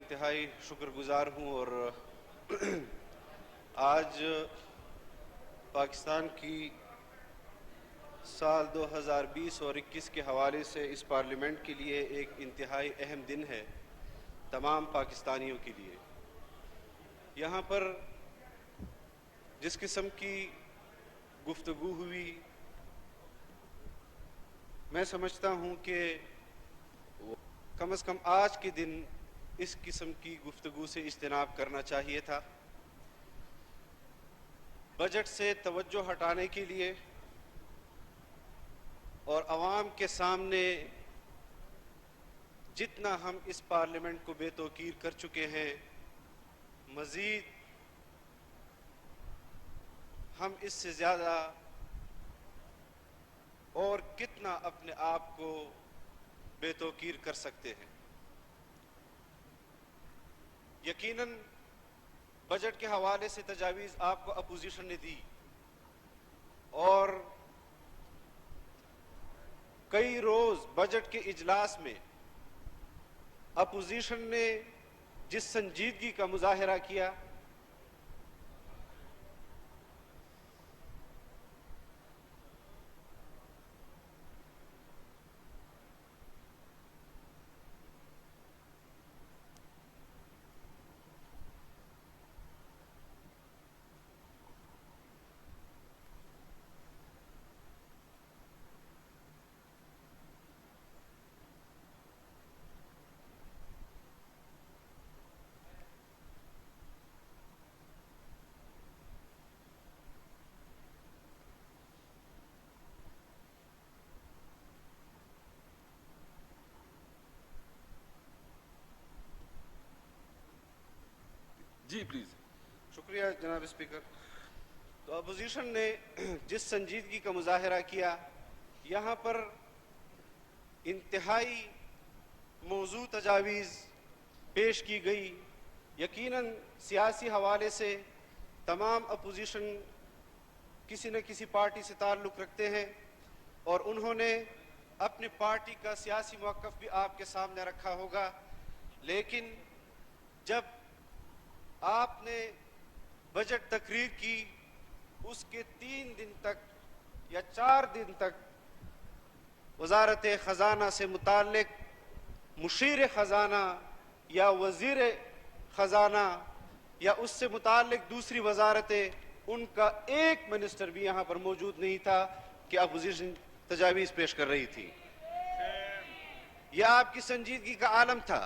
इंतहाई शुक्रगुजार हूँ और आज पाकिस्तान की साल 2020 और 21 के हवाले से इस पार्लियामेंट के लिए एक इंतहाई अहम दिन है तमाम पाकिस्तानियों के लिए। यहाँ पर जिस किस्म की गुफ्तगू हुई, मैं समझता हूँ कि कम से कम आज के दिन इस किस्म की गुफ्तगू से इज्तनाब करना चाहिए था। बजट से तवज्जो हटाने के लिए और अवाम के सामने जितना हम इस पार्लियामेंट को बेतौकीर कर चुके हैं, मज़ीद हम इससे ज़्यादा और कितना अपने आप को बेतौकीर कर सकते हैं। यकीनन बजट के हवाले से तजावीज़ आपको अपोजिशन ने दी और कई रोज बजट के इजलास में अपोजिशन ने जिस संजीदगी का मुजाहिरा किया, जी प्लीज। शुक्रिया जनाब स्पीकर। तो अपोजिशन ने जिस संजीदगी का मुजाहिरा किया, यहाँ पर इंतहाई मौजू तजावीज़ पेश की गई। यकीनन सियासी हवाले से तमाम अपोजिशन किसी न किसी पार्टी से ताल्लुक़ रखते हैं और उन्होंने अपनी पार्टी का सियासी मौक़िफ़ भी आपके सामने रखा होगा। लेकिन जब आपने बजट तकरीर की, उसके 3 दिन तक या 4 दिन तक वजारत ख़जाना से मुताल्लिक मुशीर ख़जाना या वज़ीर ख़जाना या उससे मुताल्लिक दूसरी वजारतें, उनका एक मिनिस्टर भी यहाँ पर मौजूद नहीं था कि अपोजिशन तजावीज़ पेश कर रही थी। यह आपकी संजीदगी का आलम था।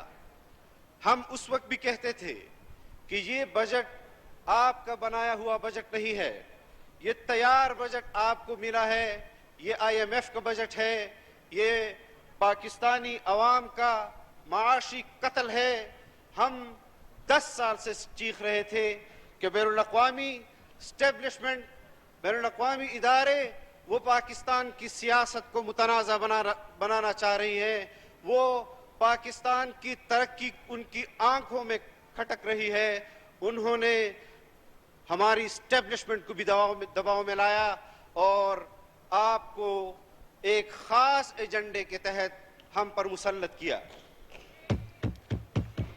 हम उस वक्त भी कहते थे कि ये बजट आपका बनाया हुआ बजट नहीं है, ये तैयार बजट आपको मिला है, ये IMF का बजट है, ये पाकिस्तानी अवाम का माशी कत्ल है। हम 10 साल से चीख रहे थे कि बैनुल-अक़वामी स्टैब्लिशमेंट, बैनुल-अक़वामी इदारे वो पाकिस्तान की सियासत को मुतनाज़ा बनाना चाह रही हैं, वो पाकिस्तान की तरक्की उनकी आंखों में खटक रही है। उन्होंने हमारी स्टैब्लिशमेंट को भी दबाव में लाया और आपको एक खास एजेंडे के तहत हम पर मुसल्लत किया,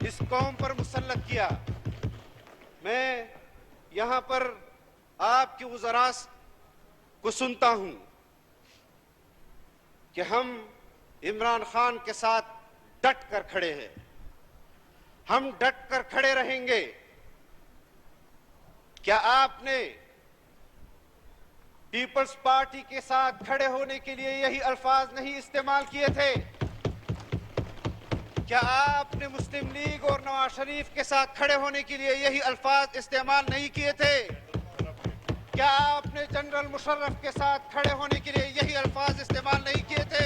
इस कौम पर मुसल्लत किया। मैं यहाँ पर आपके वज़रा को सुनता हूँ कि हम इमरान खान के साथ डट कर खड़े हैं, हम डट कर खड़े रहेंगे। क्या आपने पीपल्स पार्टी के साथ खड़े होने के लिए यही अल्फाज नहीं इस्तेमाल किए थे? क्या आपने मुस्लिम लीग और नवाज शरीफ के साथ खड़े होने के लिए यही अल्फाज इस्तेमाल नहीं किए थे? क्या आपने जनरल मुशर्रफ के साथ खड़े होने के लिए यही अल्फाज इस्तेमाल नहीं किए थे?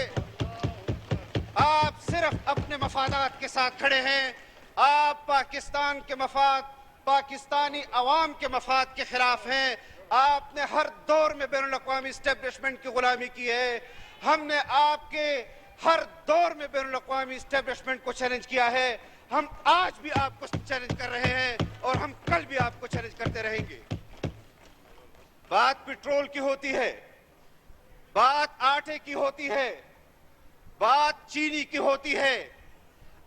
आप सिर्फ अपने मफादात के साथ खड़े हैं। आप पाकिस्तान के मफाद, पाकिस्तानी अवाम के मफाद के खिलाफ हैं। आपने हर दौर में बैनुल-अक़वामी एस्टेब्लिशमेंट की गुलामी की है। हमने आपके हर दौर में बैनुल-अक़वामी एस्टेब्लिशमेंट को चैलेंज किया है। हम आज भी आपको चैलेंज कर रहे हैं और हम कल भी आपको चैलेंज करते रहेंगे। बात पेट्रोल की होती है, बात आटे की होती है, बात चीनी की होती है।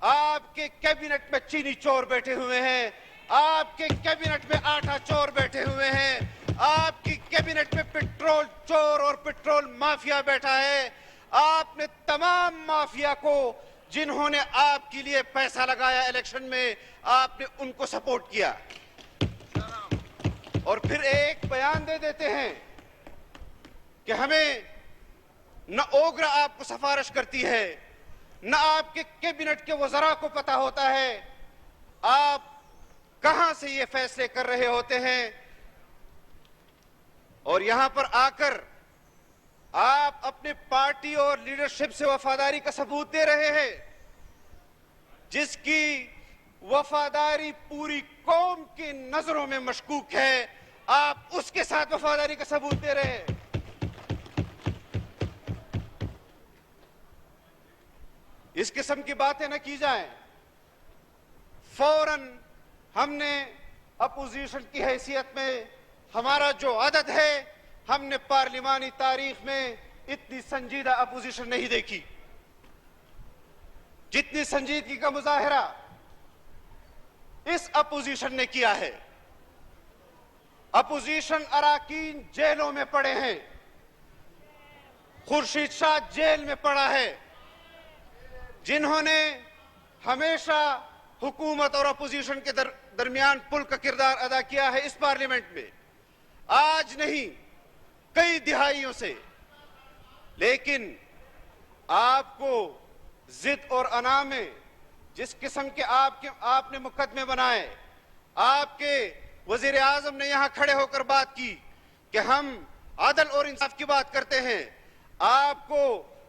आपके कैबिनेट में चीनी चोर बैठे हुए हैं, आपके कैबिनेट में आटा चोर बैठे हुए हैं, आपकी कैबिनेट में पेट्रोल चोर और पेट्रोल माफिया बैठा है। आपने तमाम माफिया को, जिन्होंने आपके लिए पैसा लगाया इलेक्शन में, आपने उनको सपोर्ट किया और फिर एक बयान दे देते हैं कि हमें न ओग्रा आपको सिफारिश करती है, न आपके कैबिनेट के वज़रा को पता होता है आप कहां से ये फैसले कर रहे होते हैं। और यहां पर आकर आप अपने पार्टी और लीडरशिप से वफादारी का सबूत दे रहे हैं, जिसकी वफादारी पूरी कौम की नजरों में मशकूक है, आप उसके साथ वफादारी का सबूत दे रहे हैं। इस किस्म की बातें न की जाएं। फौरन हमने अपोजिशन की हैसियत में, हमारा जो आदत है, हमने पार्लिमानी तारीख में इतनी संजीदा अपोजिशन नहीं देखी जितनी संजीदगी का मुजाहिरा इस अपोजिशन ने किया है। अपोजिशन अराकीन जेलों में पड़े हैं, खुर्शीद शाह जेल में पड़ा है, जिन्होंने हमेशा हुकूमत और अपोजिशन के दरमियान पुल का किरदार अदा किया है इस पार्लियामेंट में, आज नहीं कई दिहाइयों से। लेकिन आपको जिद और अना में जिस किस्म के आपने मुकदमे बनाए, आपके वजीर आजम ने यहां खड़े होकर बात की कि हम अदल और इंसाफ की बात करते हैं। आपको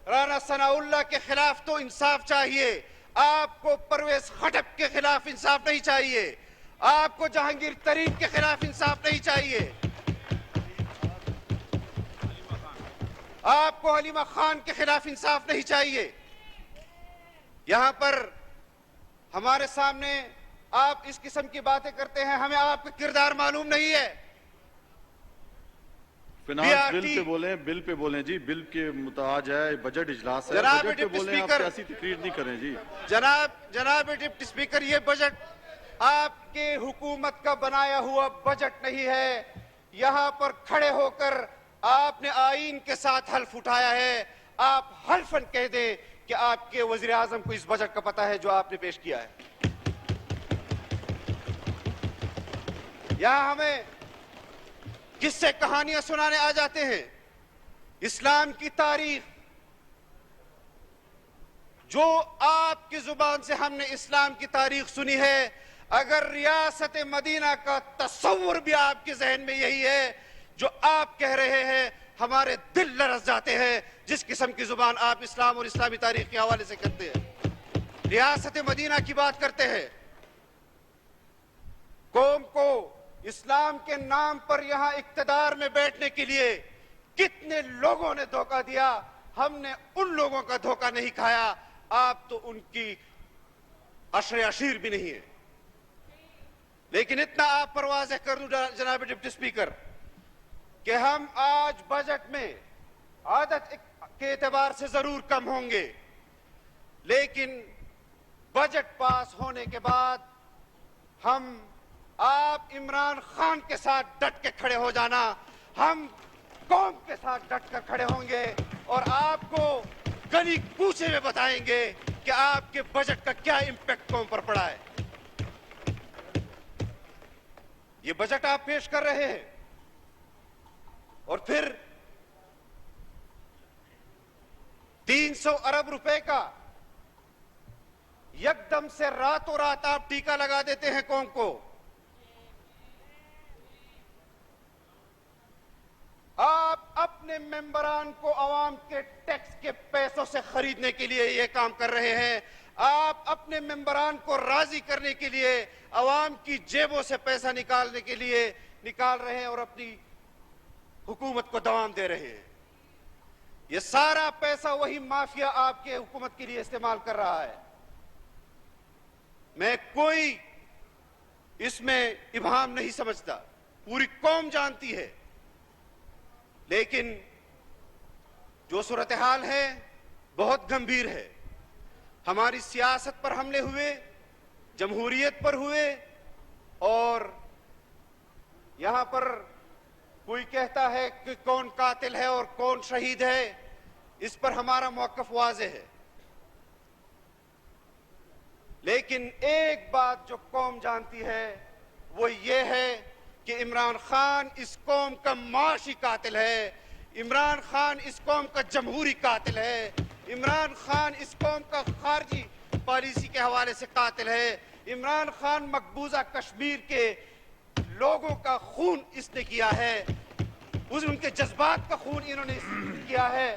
राना सनाउल्लाह के खिलाफ तो इंसाफ चाहिए, आपको परवेज खटक के खिलाफ इंसाफ नहीं चाहिए, आपको जहांगीर तरीन के खिलाफ इंसाफ नहीं चाहिए, आपको हलीमा खान के खिलाफ इंसाफ नहीं चाहिए। यहां पर हमारे सामने आप इस किस्म की बातें करते हैं, हमें आपका किरदार मालूम नहीं है। फिनांस बिल पे बोलें, बिल पे बोलें जी, बिल के मुताज है, बजट इजलास है, बजट पे बोलें, आप सियासी तकरीर नहीं करें जी। जनाब डिप्टी स्पीकर, ये बजट आपके हुकूमत का बनाया हुआ बजट नहीं है। यहां पर खड़े होकर आपने आईन के साथ हल्फ उठाया है। आप हल्फन कह दें कि आपके वजीर आजम को इस बजट का पता है जो आपने पेश किया है। यहां हमें किस्से कहानियां सुनाने आ जाते हैं। इस्लाम की तारीख, जो आपकी जुबान से हमने इस्लाम की तारीख सुनी है, अगर रियासत मदीना का तस्वुर भी आपके जहन में यही है जो आप कह रहे हैं, हमारे दिल लरस जाते हैं जिस किस्म की जुबान आप इस्लाम और इस्लामी तारीख के हवाले से करते हैं। रियासत मदीना की बात करते हैं। कौम को इस्लाम के नाम पर यहां इक्तदार में बैठने के लिए कितने लोगों ने धोखा दिया, हमने उन लोगों का धोखा नहीं खाया। आप तो उनकी अशरे अशीर भी नहीं है। लेकिन इतना आप पर वाज़ेह कर दूं जनाब डिप्टी स्पीकर कि हम आज बजट में आदत के एतबार से जरूर कम होंगे, लेकिन बजट पास होने के बाद हम आप इमरान खान के साथ डट के खड़े हो जाना, हम कौम के साथ डट कर खड़े होंगे और आपको गली कूचे में बताएंगे कि आपके बजट का क्या इंपैक्ट कौम पर पड़ा है। ये बजट आप पेश कर रहे हैं और फिर 300 अरब रुपए का यकदम से रातों रात आप टीका लगा देते हैं कौम को। आप अपने मेंबरान को अवाम के टैक्स के पैसों से खरीदने के लिए यह काम कर रहे हैं। आप अपने मेंबरान को राजी करने के लिए अवाम की जेबों से पैसा निकालने के लिए निकाल रहे हैं और अपनी हुकूमत को दवाम दे रहे हैं। यह सारा पैसा वही माफिया आपके हुकूमत के लिए इस्तेमाल कर रहा है। मैं कोई इसमें इबाम नहीं समझता, पूरी कौम जानती है। लेकिन जो सूरत हाल है बहुत गंभीर है। हमारी सियासत पर हमले हुए, जमहूरियत पर हुए, और यहां पर कोई कहता है कि कौन कातिल है और कौन शहीद है, इस पर हमारा मौक़िफ़ वाज़ेह है। लेकिन एक बात जो कौम जानती है वो ये है कि इमरान खान इस कौम का माशी कातिल है, इमरान खान इस कौम का जमहूरी कातिल है, इमरान खान इस कौम का खारजी पॉलिसी के हवाले से कातिल है। इमरान खान मकबूजा कश्मीर के लोगों का खून इसने किया है, उनके जज्बात का खून इन्होंने किया है।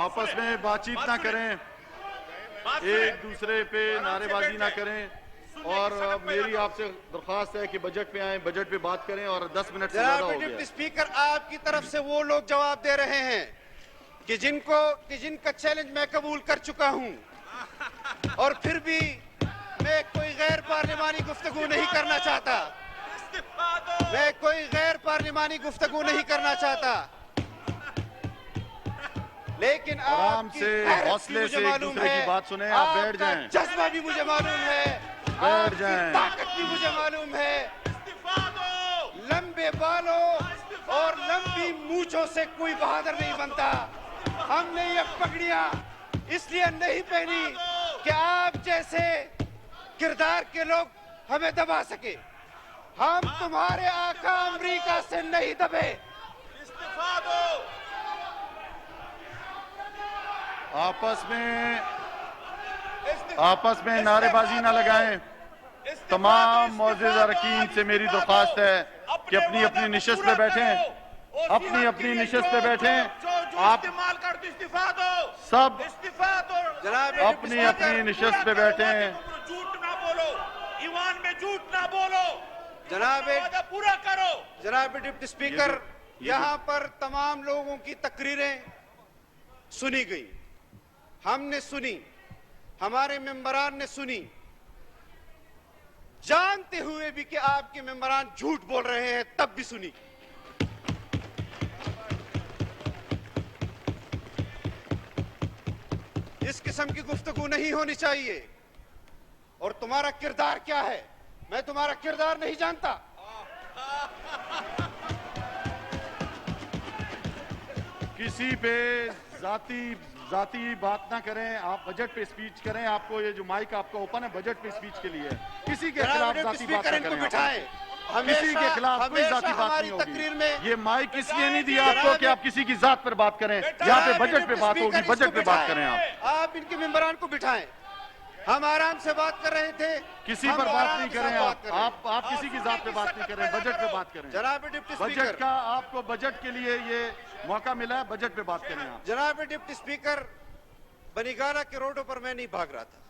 आपस में बातचीत ना करें, एक दूसरे पे नारेबाजी ना करें, और मेरी आपसे दरख्वास्त है कि बजट पे आए, बजट पे बात करें, और 10 मिनट से ज्यादा हो गया। डिप्टी स्पीकर, आपकी तरफ से वो लोग जवाब दे रहे हैं कि जिनका चैलेंज मैं कबूल कर चुका हूं, और फिर भी मैं कोई गैर पार्लिमानी गुफ्तगू नहीं करना चाहता, मैं कोई गैर पार्लिमानी गुफ्तगू नहीं करना चाहता। लेकिन आराम से, हौसले से एक दूसरे की बात सुने। आप बैठ जाएं। जज्बा भी मुझे मालूम है, बैठ जाएं। ताकत भी मुझे मालूम है। लंबे बालों और लंबी मूंछों से कोई बहादुर नहीं बनता। हमने ये पगड़ियां इसलिए नहीं पहनी कि आप जैसे किरदार के लोग हमें दबा सके। हम तुम्हारे आका अमेरिका से नहीं दबे। इस्तीफा दो। आपस में नारेबाजी ना लगाएं। तमाम मौजूद अरकान से मेरी दरख्वास्त है कि अपनी अपनी निशस्त पे बैठें, अपनी अपनी निशस्त पे बैठें। आप सब अपनी अपनी निशस्त पे बैठें। झूठ ना बोलो, ईवान में झूठ ना बोलो, जनाब पूरा करो। जनाब डिप्टी स्पीकर, यहाँ पर तमाम लोगों की तकरीरें सुनी गई, हमने सुनी, हमारे मेंबरान ने सुनी, जानते हुए भी कि आपके मेंबरान झूठ बोल रहे हैं तब भी सुनी। इस किस्म की गुफ्तगू नहीं होनी चाहिए। और तुम्हारा किरदार क्या है, मैं तुम्हारा किरदार नहीं जानता। किसी पे जाती बात ना करें। आप बजट पे स्पीच करें। आपको ये जो माइक आपका ओपन है बजट पे स्पीच के लिए, किसी के खिलाफ जाती बात ना करें। किसी के खिलाफ कोई जाती बात नहीं होगी। ये माइक इसलिए नहीं दिया आपको कि आप किसी की जात पर बात करें। यहाँ पे बजट पे बात होगी, बजट पे बात करें। आप इनके मेंबरान को बिठाएं। हम आराम से बात कर रहे थे, किसी पर बात नहीं करें। आप किसी की जात पे बात नहीं करें, बजट पे बात करें। जनाब डिप्टी स्पीकर, बजट का आपको बजट के लिए ये मौका मिला है, बजट पे बात करें आप। जनाब डिप्टी स्पीकर, बनीगाला के रोडों पर मैं नहीं भाग रहा था।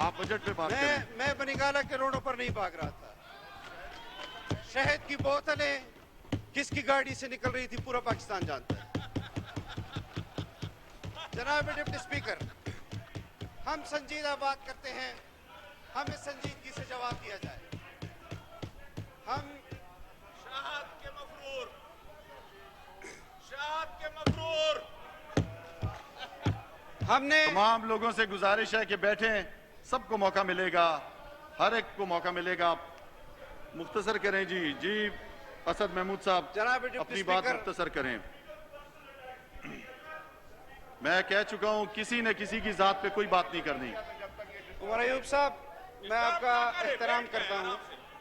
आप बजट पे बात करें। मैं बनीगाला के रोडों पर नहीं भाग रहा था। शहद की बोतलें किसकी गाड़ी से निकल रही थी पूरा पाकिस्तान जानता है। जनाब डिप्टी स्पीकर, हम संजीदा बात करते हैं, हमें संजीदगी से जवाब दिया जाए। हम शहाद के मफरूर हमने तमाम लोगों से गुजारिश है कि बैठें, सबको मौका मिलेगा, हर एक को मौका मिलेगा। मुख्तसर करें जी असद महमूद साहब, अपनी बात मुख्तसर करें। मैं कह चुका हूं किसी न किसी की जात पे कोई बात नहीं करनी। उमर अयूब साहब, मैं आपका एहतराम करता हूं,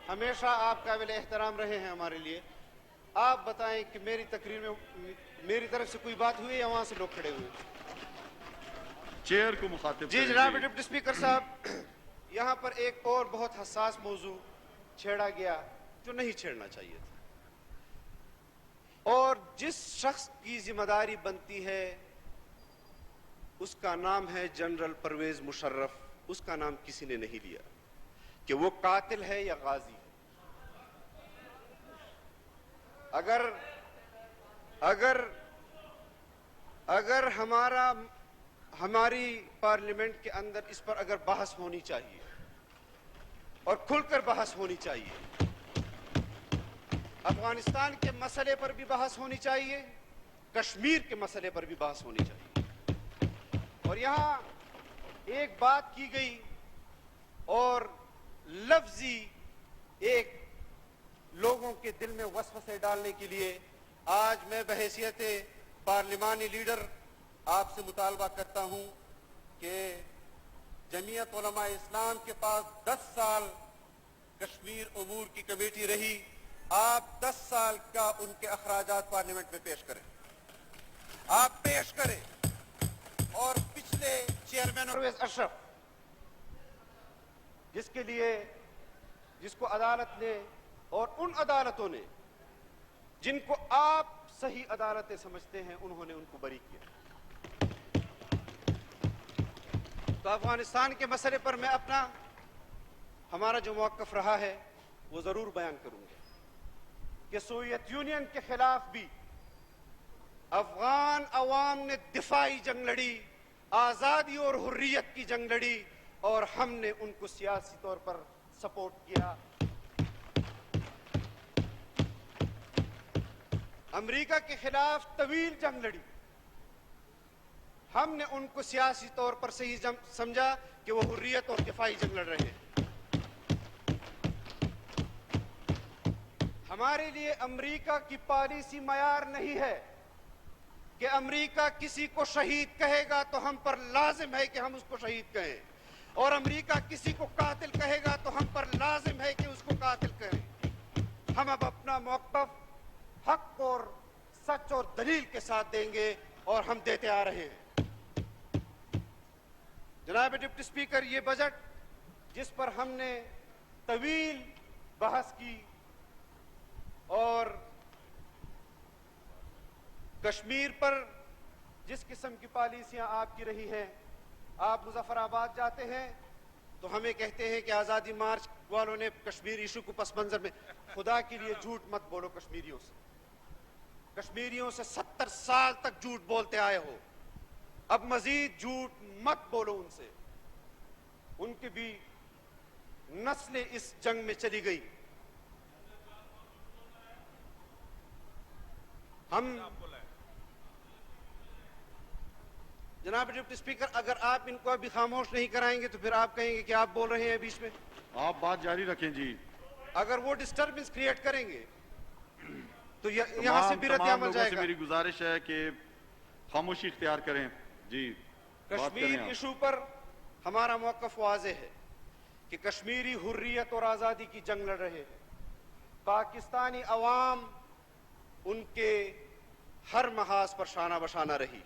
हमेशा आप काबिल एहतराम रहे हैं हमारे लिए। आप बताएं कि मेरी तकरीर में मेरी तरफ से कोई बात हुई या वहां से लोग खड़े हुए? चेयर को मुखातिब जी जनाब डिप्टी स्पीकर साहब, यहाँ पर एक और बहुत हसास मौजू छेड़ा गया जो नहीं छेड़ना चाहिए था, और जिस शख्स की जिम्मेदारी बनती है उसका नाम है जनरल परवेज मुशर्रफ। उसका नाम किसी ने नहीं लिया कि वो कातिल है या गाजी है। अगर हमारी पार्लियामेंट के अंदर इस पर अगर बहस होनी चाहिए और खुलकर बहस होनी चाहिए, अफगानिस्तान के मसले पर भी बहस होनी चाहिए, कश्मीर के मसले पर भी बहस होनी चाहिए। और यहां एक बात की गई और लफ्जी एक लोगों के दिल में वसवसे डालने के लिए आज मैं बहैसियत पार्लिमानी लीडर आपसे मुतालबा करता हूं कि जमीयत उलमा इस्लाम के पास 10 साल कश्मीर उमूर की कमेटी रही, आप 10 साल का उनके अखराजात पार्लियामेंट में पेश करें, आप पेश करें। और पिछले चेयरमैन परवेज अशरफ, जिसको अदालत ने और उन अदालतों ने जिनको आप सही अदालतें समझते हैं, उन्होंने उनको बरी किया। तो अफगानिस्तान के मसले पर मैं हमारा जो मौक़िफ़ रहा है वो जरूर बयान करूंगा कि सोवियत यूनियन के खिलाफ भी अफगान अवाम ने दिफाई जंग लड़ी, आजादी और हुर्रियत की जंग लड़ी, और हमने उनको सियासी तौर पर सपोर्ट किया। अमेरिका के खिलाफ तवील जंग लड़ी, हमने उनको सियासी तौर पर सही समझा कि वो हुर्रियत और दिफाई जंग लड़ रहे हैं। हमारे लिए अमेरिका की पॉलिसी मयार नहीं है कि अमेरिका किसी को शहीद कहेगा तो हम पर लाजिम है कि हम उसको शहीद कहें, और अमेरिका किसी को कातिल कहेगा तो हम पर लाजिम है कि उसको कातिल कहें। हम अब अपना मौक़िफ़ हक और सच और दलील के साथ देंगे, और हम देते आ रहे हैं। जनाब डिप्टी स्पीकर, ये बजट जिस पर हमने तवील बहस की और कश्मीर पर जिस किस्म की पॉलिसियां आपकी रही हैं, आप मुजफ्फराबाद जाते हैं तो हमें कहते हैं कि आज़ादी मार्च वालों ने कश्मीर इशू को पस मंजर में, खुदा के लिए झूठ मत बोलो कश्मीरियों से। कश्मीरियों से 70 साल तक झूठ बोलते आए हो, अब मजीद झूठ मत बोलो उनसे। उनकी भी नस्लें इस जंग में चली गई। हम जनाब डिप्टी स्पीकर, अगर आप इनको अभी खामोश नहीं कराएंगे तो फिर आप कहेंगे कि आप बोल रहे हैं बीच में। आप बात जारी रखें जी। अगर वो डिस्टर्बेंस क्रिएट करेंगे तो यहां से भी रद्द अमल जाएगा। मेरी गुजारिश है कि खामोशी इख्तियार करें जी। कश्मीर इशू पर हमारा मौक़िफ़ वाज़ेह है कि कश्मीरी हुर्रियत और आज़ादी की जंग लड़ रहे हैं। पाकिस्तानी अवाम उनके हर महाज पर शाना बशाना रही,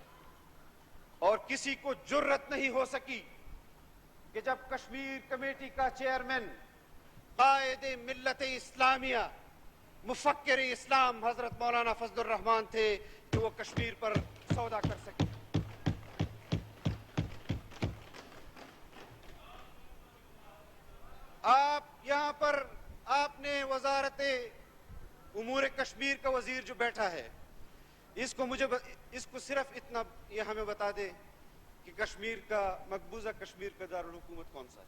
और किसी को जुर्रत नहीं हो सकी कि जब कश्मीर कमेटी का चेयरमैन कायदे मिल्लत इस्लामिया मुफक्किर इस्लाम हजरत मौलाना फजलुर रहमान थे कि वो कश्मीर पर सौदा कर सके। आप यहां पर आपने वजारत उमूर कश्मीर का वजीर जो बैठा है, इसको सिर्फ इतना ये हमें बता दे कि कश्मीर का मकबूजा कश्मीर का दारुल हुकूमत कौन सा है।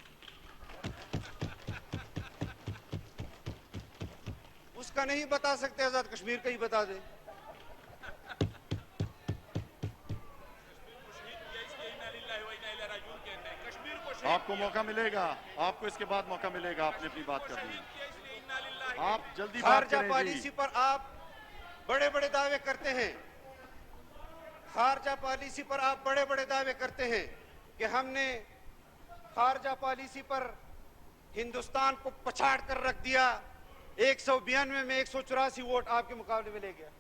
उसका नहीं बता सकते, आजाद कश्मीर का ही बता दे। आपको मौका मिलेगा, आपको इसके बाद मौका मिलेगा, आपने अपनी बात करनी है। आप जल्दी खारजा पॉलिसी पर आप बड़े बड़े दावे करते हैं, खारजा पॉलिसी पर आप बड़े बड़े दावे करते हैं कि हमने खारजा पॉलिसी पर हिंदुस्तान को पछाड़ कर रख दिया। 192 में 184 वोट आपके मुकाबले में ले गया।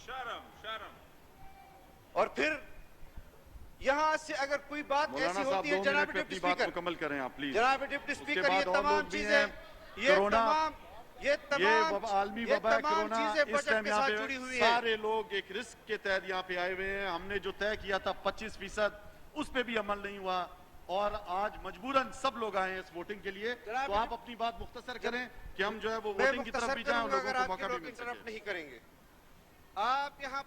शर्म शर्म। और फिर यहां से अगर कोई बात ऐसी होती है, जनाब डिप्टी स्पीकर, मुकम्मल करें आप प्लीज। जनाब डिप्टी स्पीकर, ये तमाम चीजें आलमी वबा कोरोना, इस टाइम यहाँ पे जुड़ी हुई सारे लोग एक रिस्क के तहत यहाँ पे आए हुए हैं। हमने जो तय किया था 25%, उस पे भी अमल नहीं हुआ, और आज मजबूरन सब लोग आए हैं इस वोटिंग के लिए। तो आप अपनी बात मुख्तसर करें कि हम जो है वो वोटिंग की तरफ भी जाएं और लोगों को मौका भी मिल सके। नहीं करेंगे। आप यहाँ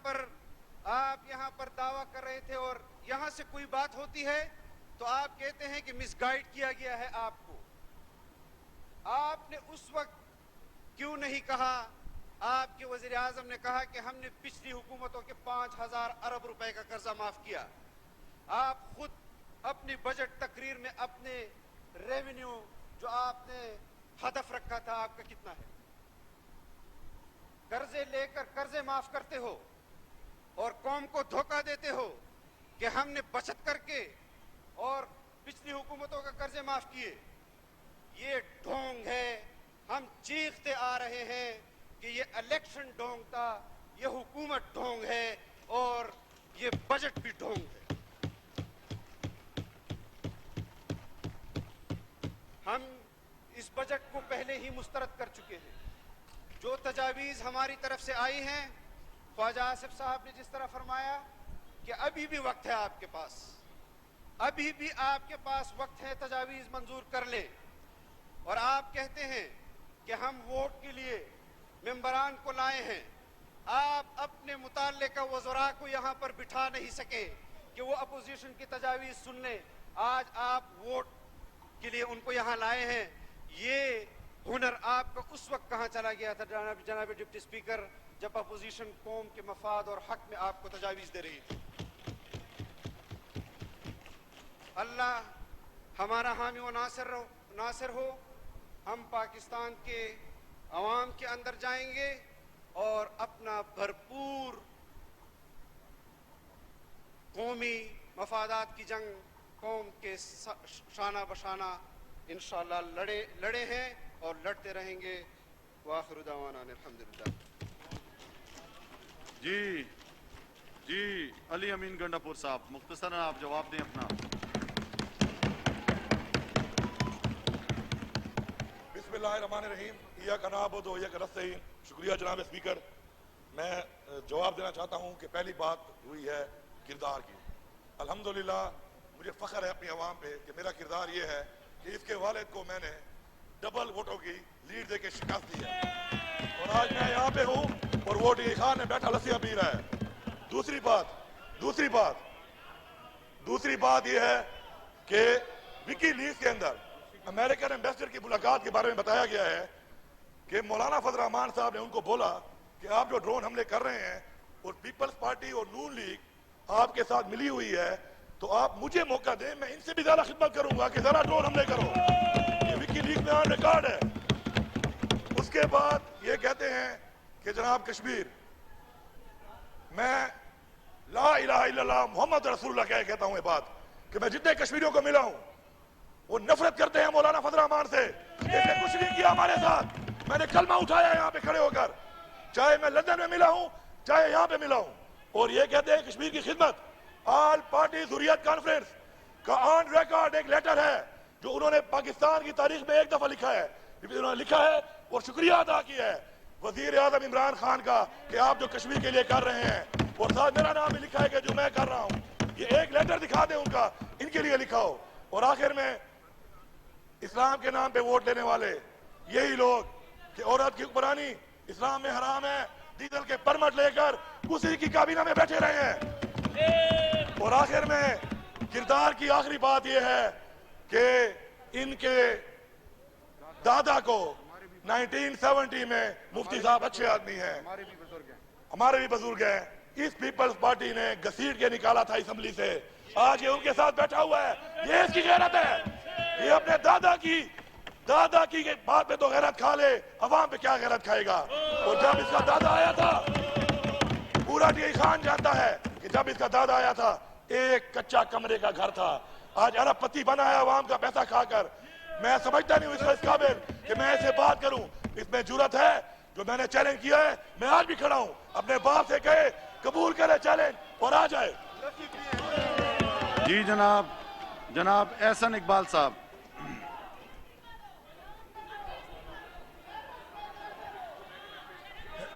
पर दावा कर रहे थे, और यहाँ से कोई बात होती है तो आप कहते हैं कि मिसगाइड किया गया है आपको। आपने उस वक्त क्यों नहीं कहा? आपके वजीर आजम ने कहा कि हमने पिछली हुकूमतों के 5,000 अरब रुपए का कर्जा माफ किया। आप खुद अपनी बजट तकरीर में अपने रेवेन्यू जो आपने हदफ रखा था आपका कितना है? कर्जे लेकर कर्जे माफ करते हो और कौम को धोखा देते हो कि हमने बचत करके और पिछली हुकूमतों का कर्जे माफ किए। ये ढोंग है। हम चीखते आ रहे हैं कि ये इलेक्शन ढोंग था, ये हुकूमत ढोंग है और ये बजट भी ढोंग है। हम इस बजट को पहले ही मुस्तरद कर चुके हैं। जो तजावीज़ हमारी तरफ से आई हैं, ख्वाजा आसिफ साहब ने जिस तरह फरमाया कि अभी भी वक्त है आपके पास, अभी भी आपके पास वक्त है तजावीज़ मंजूर कर ले। और आप कहते हैं कि हम वोट के लिए मेंबरान को लाए हैं। आप अपने मुताल्लिका वज़रा को यहाँ पर बिठा नहीं सके कि वो अपोजिशन की तजावीज़ सुन लें। आज आप वोट के लिए उनको यहाँ लाए हैं। ये हुनर आपका उस वक्त कहाँ चला गया था जनाब डिप्टी स्पीकर, जब अपोजिशन कौम के मफाद और हक में आपको तजावीज़ दे रही थी। अल्लाह हमारा हामी व नासिर हो। हम पाकिस्तान के अवाम के अंदर जाएंगे और अपना भरपूर कौमी मफादात की जंग कौम के शाना बशाना इंशाअल्लाह लड़े हैं और लड़ते रहेंगे। वाखिर दावाना अल्हम्दुलिल्लाह। जी अली अमीन गंडापुर साहब, मुख्तसरन आप जवाब दें अपना। बिस्मिल्लाहिर्रहमानिर्रहीम, इय्याका नअबुदु व इय्याका नस्तईन। शुक्रिया जनाब स्पीकर। मैं जवाब देना चाहता हूं कि पहली बात हुई है किरदार की। अल्हम्दुलिल्लाह मुझे फख्र है अपनी आवाम पे कि मेरा किरदार ये है कि इसके वालिद को मैंने डबल वोटों की लीड देके शिकस्त दी है और आज मैं यहाँ पे हूँ और वोट ये खान में बैठा लस्सियां पी रहा है। दूसरी बात ये है कि विकी लीक्स के अंदर अमेरिकन एम्बेसडर की मुलाकात के बारे में बताया गया है कि मौलाना फजल रहमान साहब ने उनको बोला कि आप जो ड्रोन हमले कर रहे हैं और पीपल्स पार्टी और नून लीग आपके साथ मिली हुई है, तो आप मुझे मौका दें, मैं इनसे भी ज्यादा खिदमत करूंगा कि जरा ड्रोन हमले करो। ये विकी लीग में ऑन रिकॉर्ड है। उसके बाद ये कहते हैं कि जनाब कश्मीर, मैं ला इलाहा इल्लल्लाह मोहम्मद रसूलुल्लाह कहता हूं ये बात कि मैं जितने कश्मीरियों को मिला हूं वो नफरत करते हैं मौलाना फजल रहमान से। इसने कुछ नहीं किया हमारे साथ। मैंने कलमा उठाया यहाँ पे खड़े होकर, चाहे मैं लंदन में मिला हूं चाहे यहाँ पे मिला हूं। और ये कहते हैं कश्मीर की खिदमत। ऑल पार्टी हुर्रियत कॉन्फ्रेंस का ऑन रिकॉर्ड एक लेटर है जो उन्होंने पाकिस्तान की तारीख में एक दफा लिखा है, उन्होंने लिखा है और शुक्रिया अदा किया है वजीर आजम इमरान खान का कि आप जो कश्मीर के लिए कर रहे हैं, और साथ मेरा नाम भी लिखा है कि जो मैं कर रहा हूं। ये एक लेटर दिखा दे उनका, इनके लिए लिखा हो। और आखिर में इस्लाम के नाम पे वोट लेने वाले यही लोग कि औरत की हुक्मरानी इस्लाम में हराम है, डीजल के परमिट लेकर उसी की काबीना में बैठे रहे हैं। और आखिर में किरदार की आखिरी बात यह है कि इनके दादा को 1970 में मुफ्ती साहब अच्छे आदमी हैं, हमारे भी बुजुर्ग हैं, इस पीपल्स पार्टी ने घसीट के निकाला था असेंबली से। आज ये उनके साथ बैठा हुआ है। ये इसकी गैरत है। ये अपने दादा की बात पे तो गैरत खा ले, अवाम पे क्या गैरत खाएगा। और जब इसका दादा आया था, पूरा डी खान जानता है कि जब इसका दादा आया था एक कच्चा कमरे का घर था, आज अरबपति बना है अवाम का पैसा खाकर। मैं समझता नहीं हूं इसका इस काबिल कि मैं ऐसे बात करूं। इसमें जुर्रत है जो मैंने चैलेंज किया है, मैं आज भी खड़ा हूं। अपने बाप से कहे कबूल करे चैलेंज और आ जाए। जी जनाब एहसन इकबाल साहब।